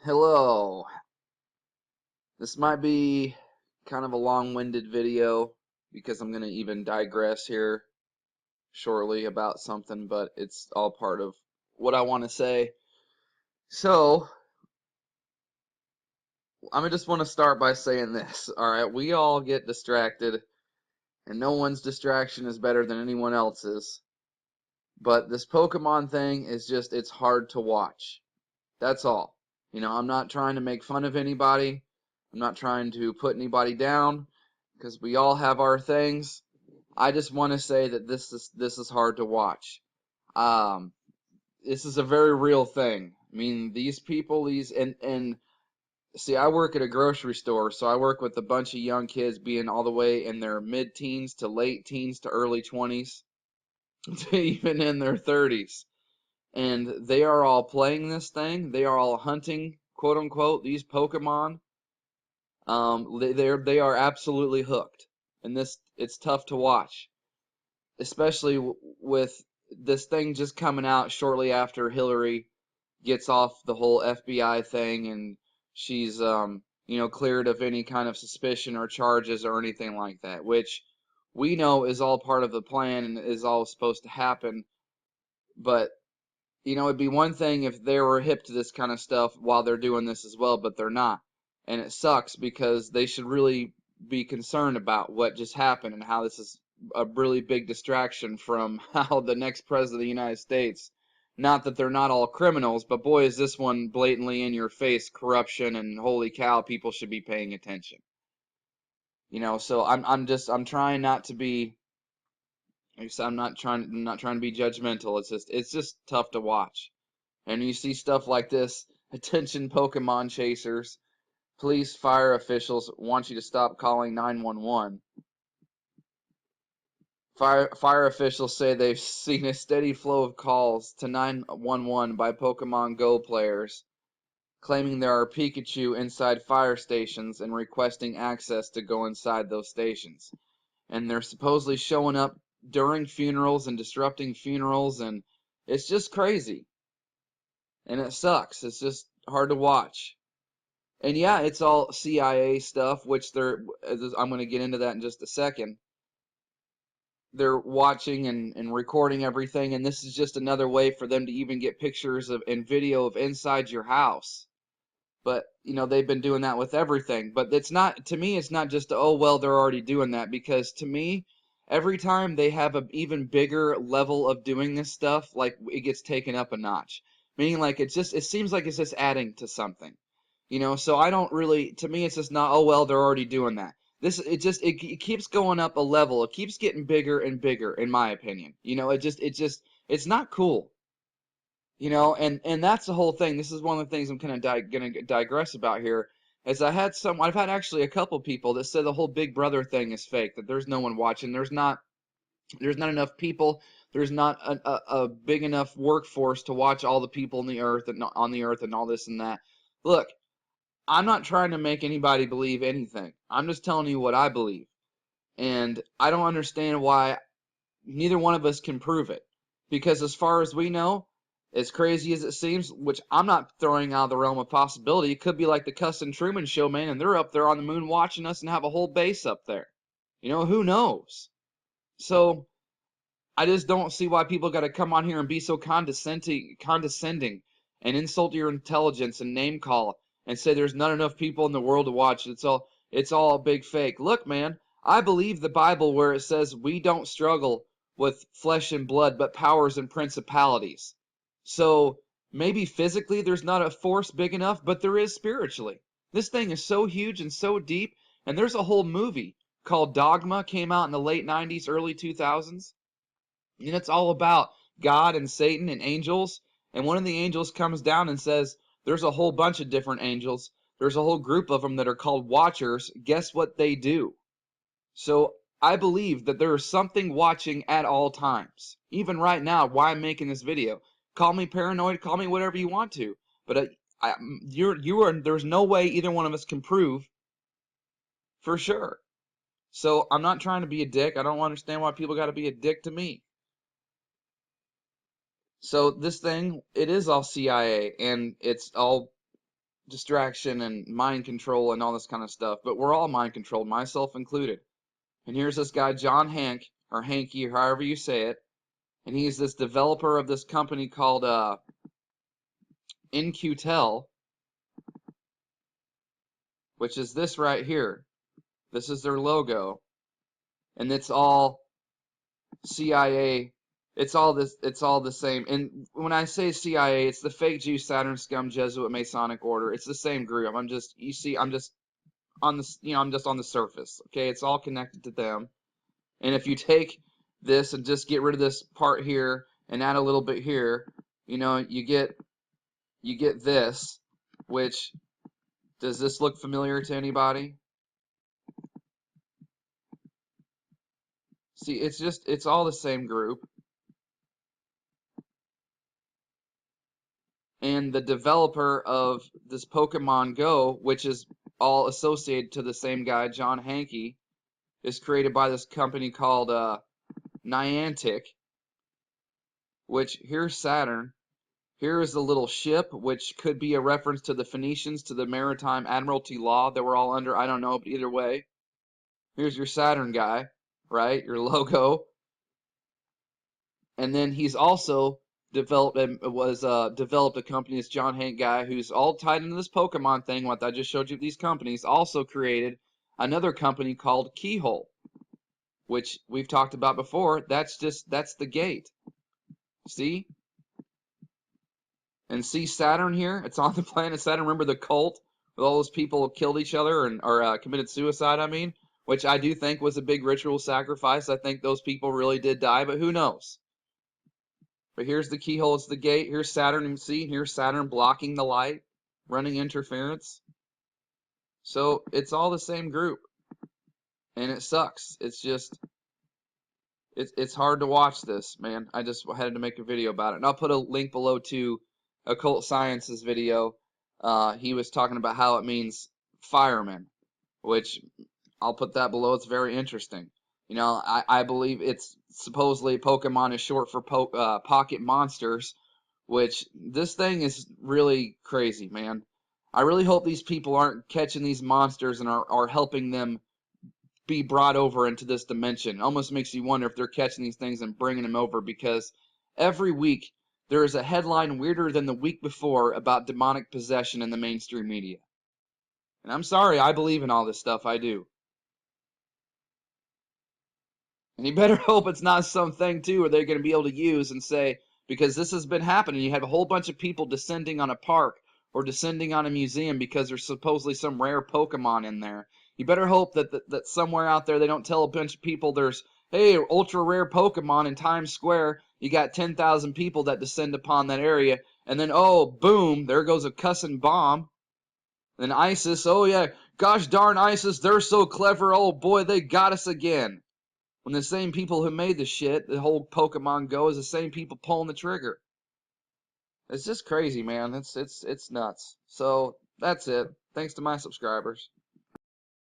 Hello. This might be kind of a long-winded video because I'm going to even digress here shortly about something, but it's all part of what I want to say. So, I just want to start by saying this. Alright, we all get distracted, and no one's distraction is better than anyone else's. But this Pokemon thing is just, it's hard to watch. That's all. I'm not trying to make fun of anybody. I'm not trying to put anybody down because we all have our things. I just want to say that this is hard to watch. Um, this is a very real thing. I mean, these people, and see, I work at a grocery store, so I work with a bunch of young kids being all the way in their mid-teens to late teens to early 20s to even in their 30s. And they are all playing this thing. They are all hunting, quote unquote, these Pokemon. They are absolutely hooked, and it's tough to watch, especially with this thing just coming out shortly after Hillary gets off the whole FBI thing, and she's cleared of any kind of suspicion or charges or anything like that, which we know is all part of the plan and is all supposed to happen. But it'd be one thing if they were hip to this kind of stuff while they're doing this as well, but they're not. And it sucks because they should really be concerned about what just happened and how this is a really big distraction from how the next president of the United States, not that they're not all criminals, but boy, is this one blatantly in your face corruption, and holy cow, people should be paying attention. So I'm trying not to be, I'm not trying to be judgmental. It's just tough to watch. And you see stuff like this, attention Pokemon chasers, police, fire officials want you to stop calling 911. Fire officials say they've seen a steady flow of calls to 911 by Pokemon Go players, claiming there are Pikachu inside fire stations and requesting access to go inside those stations. And they're supposedly showing up during funerals and disrupting funerals, and it's just crazy. And it sucks. It's just hard to watch. And yeah, it's all CIA stuff, which I'm going to get into that in just a second. They're watching and recording everything, and this is just another way for them to even get pictures of and video of inside your house. But, they've been doing that with everything. But to me, it's not just, oh, well, they're already doing that. Because to me, every time they have an even bigger level of doing this stuff, like, it gets taken up a notch. Meaning, like, it seems like it's just adding to something. So I don't really, to me, it's just not, oh, well, they're already doing that. It keeps going up a level. It keeps getting bigger and bigger, in my opinion. It's not cool. And that's the whole thing. This is one of the things I'm kind of going to digress about here. As I've had actually a couple people that said the whole Big Brother thing is fake, that there's no one watching. There's not enough people. There's not a big enough workforce to watch all the people on the earth and all this and that. Look, I'm not trying to make anybody believe anything. I'm just telling you what I believe. And I don't understand why neither one of us can prove it. Because as far as we know, as crazy as it seems, which I'm not throwing out of the realm of possibility, it could be like the Custom Truman Show, man, and they're up there on the moon watching us and have a whole base up there. Who knows? So I just don't see why people got to come on here and be so condescending and insult your intelligence and name call and say there's not enough people in the world to watch. It's all a big fake. Look, man, I believe the Bible where it says we don't struggle with flesh and blood, but powers and principalities. So maybe physically there's not a force big enough, but there is spiritually. This thing is so huge and so deep, and there's a whole movie called Dogma, came out in the late 90s, early 2000s. And it's all about God and Satan and angels. And one of the angels comes down and says, there's a whole bunch of different angels. There's a whole group of them that are called watchers. Guess what they do? So I believe that there is something watching at all times. Even right now, why I'm making this video. Call me paranoid, call me whatever you want to. But there's no way either one of us can prove for sure. So I'm not trying to be a dick. I don't understand why people got to be a dick to me. So this thing, it is all CIA, and it's all distraction and mind control and all this kind of stuff, but we're all mind controlled, myself included. And here's this guy, John Hank, or Hanky, or however you say it, and he's this developer of this company called In-Q-Tel, which is this right here. This is their logo, and it's all CIA. It's all the same. And when I say CIA, it's the fake Jew, Saturn scum, Jesuit, Masonic order. It's the same group. I'm just on the I'm just on the surface. Okay, it's all connected to them. And if you take this and just get rid of this part here and add a little bit here, you get this, which, does this look familiar to anybody? See, it's all the same group. And the developer of this Pokemon Go, which is all associated to the same guy, John Hanke, is created by this company called Niantic, which, here's Saturn. Here is the little ship, which could be a reference to the Phoenicians, to the Maritime Admiralty Law that we're all under. I don't know, but either way. Here's your Saturn guy, right? Your logo. And then he's also developed a company, this John Hank guy, who's all tied into this Pokemon thing, what I just showed you, these companies, also created another company called Keyhole, which we've talked about before. That's the gate. See? And see Saturn here? It's on the planet Saturn. Remember the cult with all those people who killed each other or committed suicide, which I do think was a big ritual sacrifice. I think those people really did die, but who knows? But here's the keyhole, it's the gate. Here's Saturn, and see, here's Saturn blocking the light, running interference. So it's all the same group, and it sucks. It's just, it's hard to watch this, man. I just had to make a video about it. And I'll put a link below to Occult Science's video. He was talking about how it means fireman, which I'll put that below. It's very interesting. I believe it's supposedly Pokemon is short for pocket monsters, which this thing is really crazy, man. I really hope these people aren't catching these monsters and are helping them be brought over into this dimension. It almost makes you wonder if they're catching these things and bringing them over, because every week there is a headline weirder than the week before about demonic possession in the mainstream media. And I'm sorry, I believe in all this stuff, I do. And you better hope it's not something, too, where they're going to be able to use and say, because this has been happening, you have a whole bunch of people descending on a park or descending on a museum because there's supposedly some rare Pokemon in there. You better hope that somewhere out there they don't tell a bunch of people there's, hey, ultra rare Pokemon in Times Square. You got 10,000 people that descend upon that area, and then, oh, boom, there goes a cussing bomb. Then ISIS, oh yeah, gosh darn ISIS, they're so clever, oh boy, they got us again. When the same people who made the shit, the whole Pokemon Go, is the same people pulling the trigger. It's just crazy, man. It's nuts. So that's it. Thanks to my subscribers.